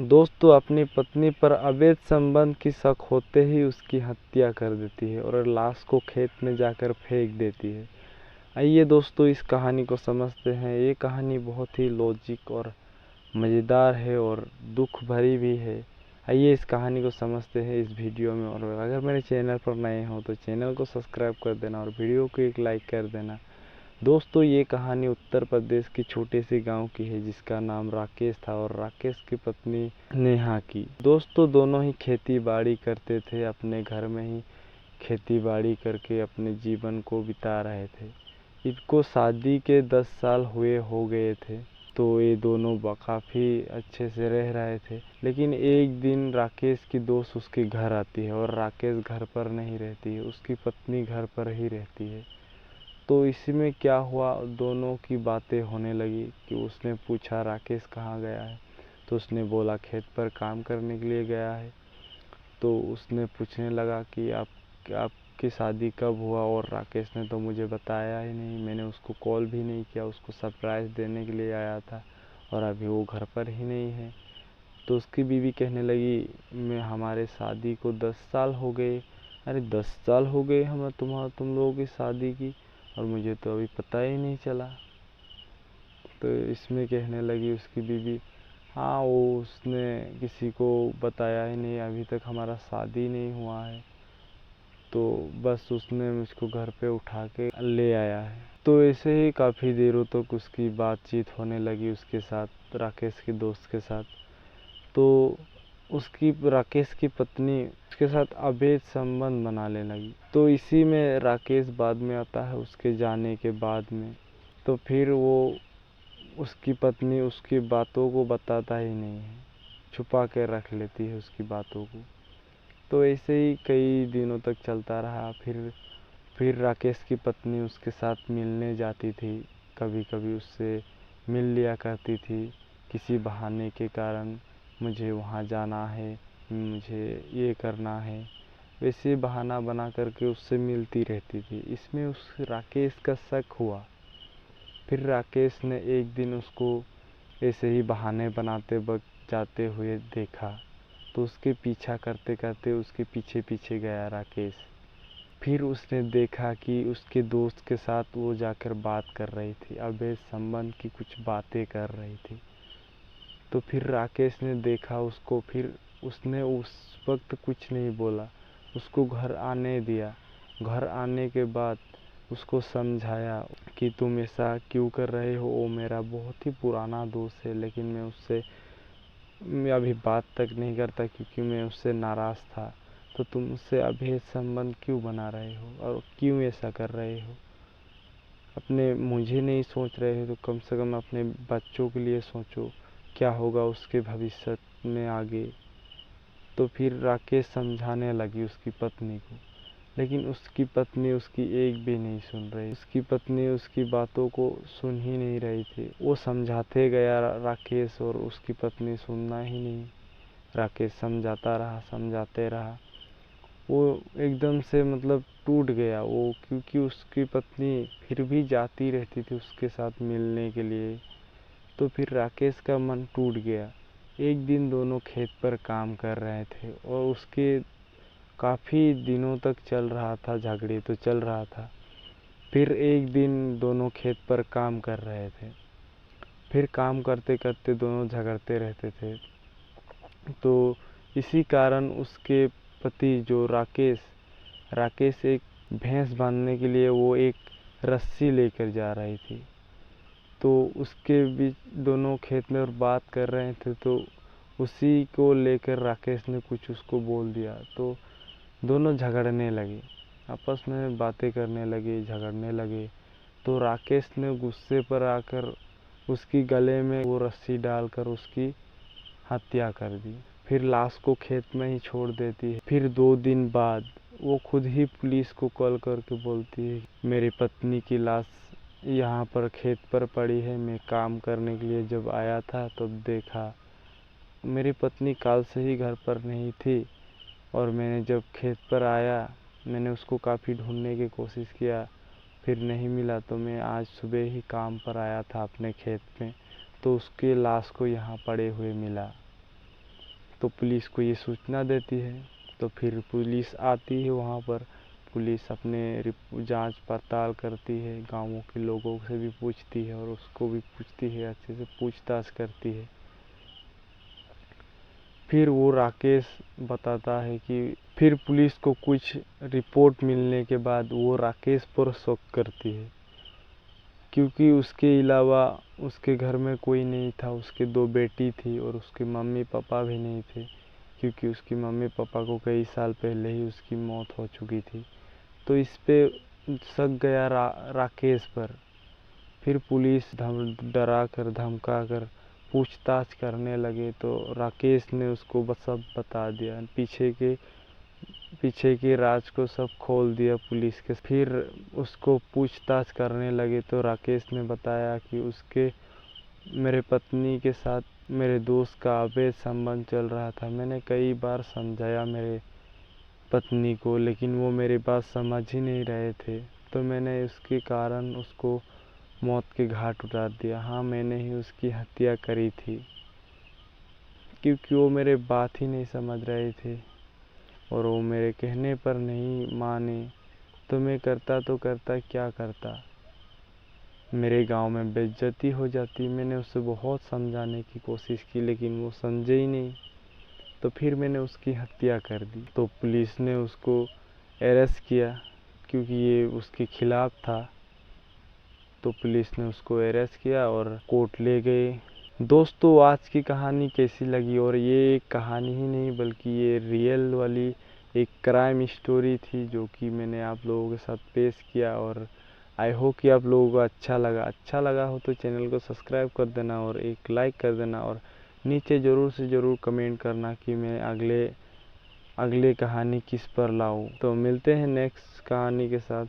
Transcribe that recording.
दोस्तों अपनी पत्नी पर अवैध संबंध की शक होते ही उसकी हत्या कर देती है और लाश को खेत में जाकर फेंक देती है। आइए दोस्तों इस कहानी को समझते हैं। ये कहानी बहुत ही लॉजिक और मज़ेदार है और दुख भरी भी है। आइए इस कहानी को समझते हैं इस वीडियो में। और अगर मेरे चैनल पर नए हो तो चैनल को सब्सक्राइब कर देना और वीडियो को एक लाइक कर देना। दोस्तों ये कहानी उत्तर प्रदेश की छोटे से गांव की है जिसका नाम राकेश था और राकेश की पत्नी नेहा की। दोस्तों दोनों ही खेती बाड़ी करते थे, अपने घर में ही खेती बाड़ी करके अपने जीवन को बिता रहे थे। इनको शादी के 10 साल हो गए थे, तो ये दोनों काफ़ी अच्छे से रह रहे थे। लेकिन एक दिन राकेश की दोस्त उसके घर आती है और राकेश घर पर नहीं रहती है, उसकी पत्नी घर पर ही रहती है। तो इसमें क्या हुआ, दोनों की बातें होने लगी कि उसने पूछा राकेश कहाँ गया है, तो उसने बोला खेत पर काम करने के लिए गया है। तो उसने पूछने लगा कि आपकी शादी कब हुआ, और राकेश ने तो मुझे बताया ही नहीं, मैंने उसको कॉल भी नहीं किया, उसको सरप्राइज़ देने के लिए आया था और अभी वो घर पर ही नहीं है। तो उसकी बीवी कहने लगी मैं हमारे शादी को 10 साल हो गए। अरे 10 साल हो गए तुम लोगों की शादी की और मुझे तो अभी पता ही नहीं चला। तो इसमें कहने लगी उसकी बीवी, हाँ वो उसने किसी को बताया ही नहीं, अभी तक हमारा शादी नहीं हुआ है, तो बस उसने मुझको घर पे उठा के ले आया है। तो ऐसे ही काफ़ी देरों तक उसकी बातचीत होने लगी उसके साथ, राकेश के दोस्त के साथ। तो उसकी राकेश की पत्नी उसके साथ अवैध संबंध बनाने लगी। तो इसी में राकेश बाद में आता है उसके जाने के बाद में। तो फिर वो उसकी पत्नी उसकी बातों को बताता ही नहीं है, छुपा के रख लेती है उसकी बातों को। तो ऐसे ही कई दिनों तक चलता रहा। फिर राकेश की पत्नी उसके साथ मिलने जाती थी, कभी कभी उससे मिल लिया करती थी किसी बहाने के कारण, मुझे वहाँ जाना है, मुझे ये करना है, वैसे बहाना बना करके उससे मिलती रहती थी। इसमें उस राकेश का शक हुआ। फिर राकेश ने एक दिन उसको ऐसे ही बहाने बनाते वक्त जाते हुए देखा, तो उसके पीछा करते करते उसके पीछे पीछे गया राकेश। फिर उसने देखा कि उसके दोस्त के साथ वो जाकर बात कर रही थी, अवैध संबंध की कुछ बातें कर रही थी। तो फिर राकेश ने देखा उसको, फिर उसने उस वक्त कुछ नहीं बोला, उसको घर आने दिया। घर आने के बाद उसको समझाया कि तुम ऐसा क्यों कर रहे हो, वो मेरा बहुत ही पुराना दोस्त है, लेकिन मैं अभी बात तक नहीं करता क्योंकि मैं उससे नाराज़ था। तो तुम उससे अभेद संबंध क्यों बना रहे हो और क्यों ऐसा कर रहे हो? अपने मुझे नहीं सोच रहे हो तो कम से कम अपने बच्चों के लिए सोचो, क्या होगा उसके भविष्य में आगे। तो फिर राकेश समझाने लगी उसकी पत्नी को, लेकिन उसकी पत्नी उसकी एक भी नहीं सुन रही। उसकी पत्नी उसकी बातों को सुन ही नहीं रही थी। वो समझाते गया राकेश और उसकी पत्नी सुनना ही नहीं। राकेश समझाता रहा, समझाते रहा। वो एकदम से मतलब टूट गया वो, क्योंकि उसकी पत्नी फिर भी जाती रहती थी उसके साथ मिलने के लिए। तो फिर राकेश का मन टूट गया। एक दिन दोनों खेत पर काम कर रहे थे और उसके काफ़ी दिनों तक चल रहा था, झगड़े तो चल रहा था। फिर एक दिन दोनों खेत पर काम कर रहे थे, फिर काम करते करते दोनों झगड़ते रहते थे। तो इसी कारण उसके पति जो राकेश एक भैंस बांधने के लिए वो एक रस्सी लेकर जा रही थी। तो उसके बीच दोनों खेत में और बात कर रहे थे, तो उसी को लेकर राकेश ने कुछ उसको बोल दिया। तो दोनों झगड़ने लगे, आपस में बातें करने लगे, झगड़ने लगे। तो राकेश ने गुस्से पर आकर उसकी गले में वो रस्सी डालकर उसकी हत्या कर दी, फिर लाश को खेत में ही छोड़ देती है। फिर 2 दिन बाद वो खुद ही पुलिस को कॉल करके बोलती है मेरी पत्नी की लाश यहाँ पर खेत पर पड़ी है, मैं काम करने के लिए जब आया था तब देखा, मेरी पत्नी काल से ही घर पर नहीं थी और मैंने जब खेत पर आया मैंने उसको काफ़ी ढूंढने की कोशिश किया, फिर नहीं मिला, तो मैं आज सुबह ही काम पर आया था अपने खेत में, तो उसके लाश को यहाँ पड़े हुए मिला। तो पुलिस को ये सूचना देती है। तो फिर पुलिस आती है वहाँ पर, पुलिस अपने जांच पड़ताल करती है, गाँवों के लोगों से भी पूछती है और उसको भी पूछती है, अच्छे से पूछताछ करती है। फिर वो राकेश बताता है कि फिर पुलिस को कुछ रिपोर्ट मिलने के बाद वो राकेश पर शक करती है, क्योंकि उसके अलावा उसके घर में कोई नहीं था। उसके 2 बेटी थी और उसके मम्मी पापा भी नहीं थे, क्योंकि उसकी मम्मी पापा को कई साल पहले ही उसकी मौत हो चुकी थी। तो इस पे शक गया राकेश पर। फिर पुलिस डरा कर धमका कर पूछताछ करने लगे, तो राकेश ने उसको बस सब बता दिया, पीछे के राज को सब खोल दिया पुलिस के। फिर उसको पूछताछ करने लगे तो राकेश ने बताया कि उसके मेरे पत्नी के साथ मेरे दोस्त का अवैध संबंध चल रहा था। मैंने कई बार समझाया मेरे पत्नी को, लेकिन वो मेरी बात समझ ही नहीं रहे थे। तो मैंने उसके कारण उसको मौत के घाट उतार दिया। हाँ, मैंने ही उसकी हत्या करी थी, क्योंकि वो मेरे बात ही नहीं समझ रहे थे और वो मेरे कहने पर नहीं माने। तो मैं करता तो करता क्या करता, मेरे गांव में बेइज्जती हो जाती। मैंने उसे बहुत समझाने की कोशिश की, लेकिन वो समझे ही नहीं। तो फिर मैंने उसकी हत्या कर दी। तो पुलिस ने उसको अरेस्ट किया, क्योंकि ये उसके खिलाफ था। तो पुलिस ने उसको अरेस्ट किया और कोर्ट ले गए। दोस्तों, आज की कहानी कैसी लगी? और ये एक कहानी ही नहीं बल्कि ये रियल वाली एक क्राइम स्टोरी थी, जो कि मैंने आप लोगों के साथ पेश किया। और आई होप कि आप लोगों को अच्छा लगा हो तो चैनल को सब्सक्राइब कर देना और एक लाइक कर देना, और नीचे ज़रूर से ज़रूर कमेंट करना कि मैं अगले कहानी किस पर लाऊं। तो मिलते हैं नेक्स्ट कहानी के साथ।